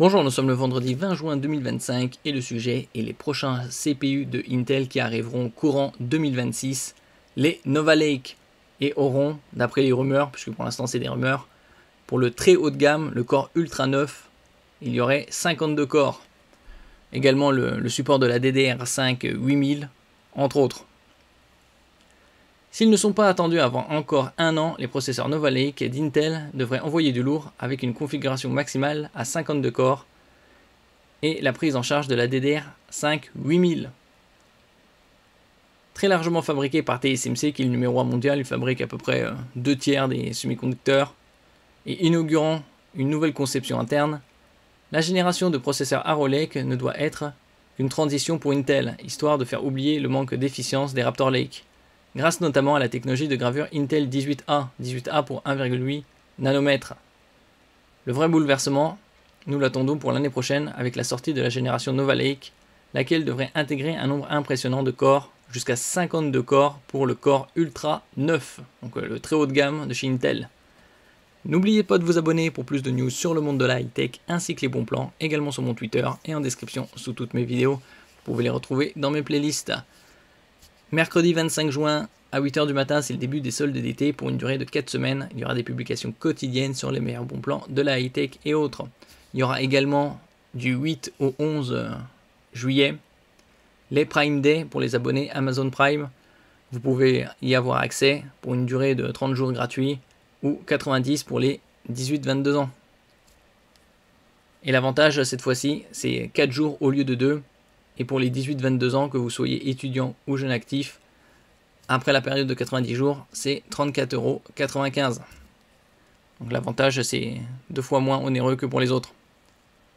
Bonjour, nous sommes le vendredi 20 juin 2025 et le sujet est les prochains CPU de Intel qui arriveront courant 2026, les Nova Lake, et auront, d'après les rumeurs, puisque pour l'instant c'est des rumeurs, pour le très haut de gamme, le Core Ultra 9, il y aurait 52 corps. Également le support de la DDR5 8000, entre autres. S'ils ne sont pas attendus avant encore un an, les processeurs Nova Lake d'Intel devraient envoyer du lourd avec une configuration maximale à 52 corps et la prise en charge de la DDR5 8000. Très largement fabriqué par TSMC, qui est le numéro 1 mondial, il fabrique à peu près 2 tiers des semi-conducteurs, et inaugurant une nouvelle conception interne, la génération de processeurs Arrow Lake ne doit être qu'une transition pour Intel, histoire de faire oublier le manque d'efficience des Raptor Lake, grâce notamment à la technologie de gravure Intel 18A, 18A pour 1,8 nanomètres. Le vrai bouleversement, nous l'attendons pour l'année prochaine avec la sortie de la génération Nova Lake, laquelle devrait intégrer un nombre impressionnant de corps, jusqu'à 52 corps pour le Core Ultra 9, donc le très haut de gamme de chez Intel. N'oubliez pas de vous abonner pour plus de news sur le monde de la high-tech ainsi que les bons plans, également sur mon Twitter et en description sous toutes mes vidéos. Vous pouvez les retrouver dans mes playlists. Mercredi 25 juin à 8h du matin, c'est le début des soldes d'été pour une durée de 4 semaines. Il y aura des publications quotidiennes sur les meilleurs bons plans de la high-tech et autres. Il y aura également du 8 au 11 juillet les Prime Day pour les abonnés Amazon Prime. Vous pouvez y avoir accès pour une durée de 30 jours gratuits ou 90 pour les 18-22 ans. Et l'avantage cette fois-ci, c'est 4 jours au lieu de 2. Et pour les 18-22 ans, que vous soyez étudiant ou jeune actif, après la période de 90 jours, c'est 34,95 €. Donc l'avantage, c'est 2 fois moins onéreux que pour les autres.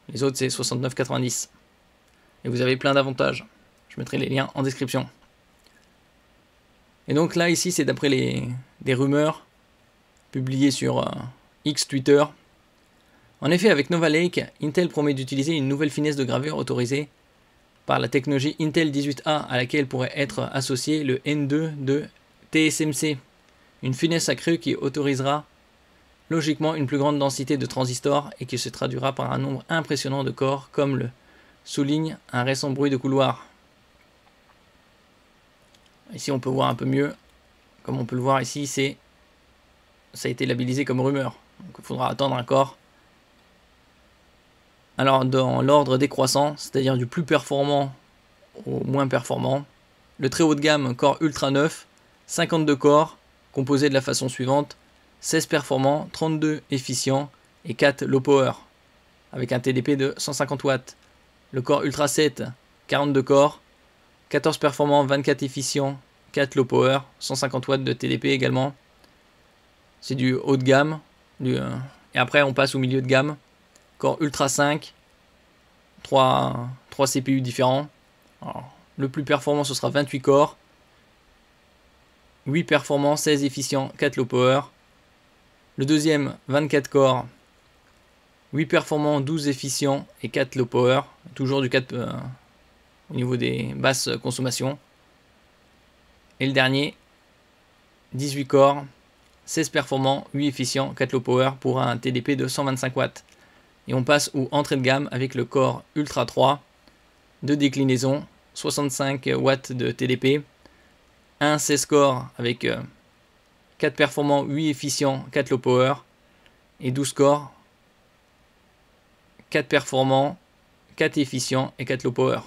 Les autres, c'est 69,90 €. Et vous avez plein d'avantages. Je mettrai les liens en description. Et donc là, ici, c'est d'après des rumeurs publiées sur X Twitter. En effet, avec Nova Lake, Intel promet d'utiliser une nouvelle finesse de gravure autorisée par la technologie Intel 18A à laquelle pourrait être associé le N2 de TSMC. Une finesse accrue qui autorisera logiquement une plus grande densité de transistors et qui se traduira par un nombre impressionnant de corps, comme le souligne un récent bruit de couloir. Ici on peut voir un peu mieux, comme on peut le voir ici, ça a été labellisé comme rumeur, donc il faudra attendre encore. Alors dans l'ordre décroissant, c'est-à-dire du plus performant au moins performant, le très haut de gamme Core Ultra 9, 52 corps, composés de la façon suivante: 16 performants, 32 efficients et 4 low power, avec un TDP de 150 watts. Le Core Ultra 7, 42 corps, 14 performants, 24 efficients, 4 low power, 150 watts de TDP également. C'est du haut de gamme. Et après on passe au milieu de gamme. Core Ultra 5, 3 CPU différents. Alors, le plus performant ce sera 28 corps, 8 performants, 16 efficients, 4 low power. Le deuxième, 24 corps, 8 performants, 12 efficients et 4 low power. Toujours du 4 au niveau des basses consommations. Et le dernier, 18 corps, 16 performants, 8 efficients, 4 low power pour un TDP de 125 watts. Et on passe aux entrées de gamme avec le Core Ultra 3, 2 déclinaisons, 65 watts de TDP, un 16 corps avec 4 performants, 8 efficients, 4 low power, et 12 corps, 4 performants, 4 efficients et 4 low power.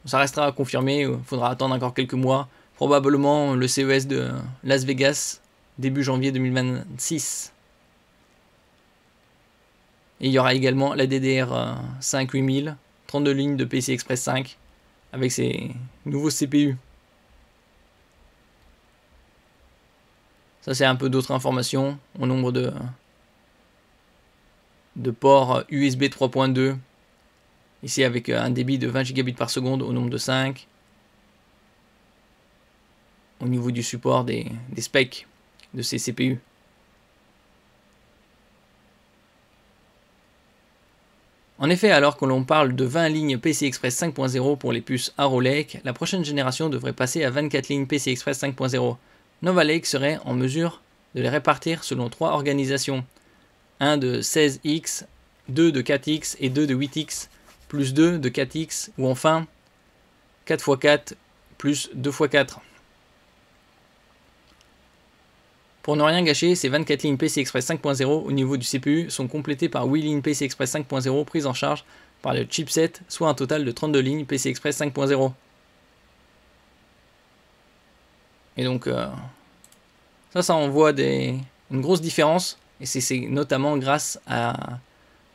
Ça restera à confirmer, il faudra attendre encore quelques mois, probablement le CES de Las Vegas, début janvier 2026. Et il y aura également la DDR5 8000, 32 lignes de PCI Express 5 avec ses nouveaux CPU. Ça c'est un peu d'autres informations au nombre de ports USB 3.2. Ici avec un débit de 20 Gb par seconde au nombre de 5. Au niveau du support des specs de ces CPU. En effet, alors que l'on parle de 20 lignes PCI Express 5.0 pour les puces Arrow Lake, la prochaine génération devrait passer à 24 lignes PCI Express 5.0. Nova Lake serait en mesure de les répartir selon 3 organisations. Un de 16X, 2 de 4x et 2 de 8x, plus 2 de 4x, ou enfin 4 x 4 plus 2 x 4. Pour ne rien gâcher, ces 24 lignes PCI Express 5.0 au niveau du CPU sont complétées par 8 lignes PCI Express 5.0 prises en charge par le chipset, soit un total de 32 lignes PCI Express 5.0. Et donc, ça envoie une grosse différence, et c'est notamment grâce à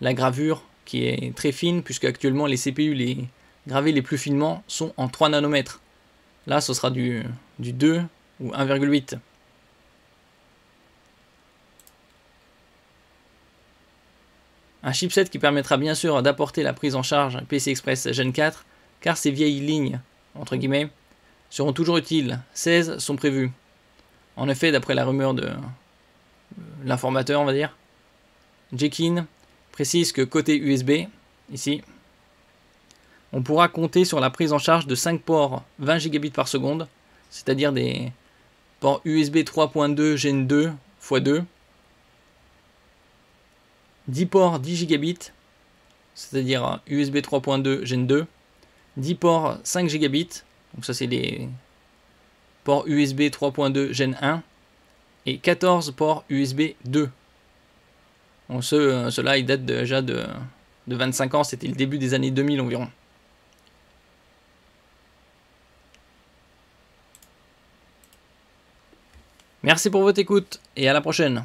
la gravure qui est très fine, puisque actuellement les CPU gravés les plus finement sont en 3 nanomètres. Là, ce sera du 2 ou 1,8. Un chipset qui permettra bien sûr d'apporter la prise en charge PCI Express Gen 4, car ces vieilles lignes, entre guillemets, seront toujours utiles. 16 sont prévues. En effet, d'après la rumeur de l'informateur, on va dire, Jekin précise que côté USB, ici, on pourra compter sur la prise en charge de 5 ports 20 Gb par seconde, c'est-à-dire des ports USB 3.2 Gen 2 x 2, 10 ports 10 Gb, c'est-à-dire USB 3.2 Gen 2, 10 ports 5 Gb, donc ça c'est les ports USB 3.2 Gen 1, et 14 ports USB 2. Donc ceux-là, ils datent déjà de 25 ans, c'était le début des années 2000 environ. Merci pour votre écoute et à la prochaine.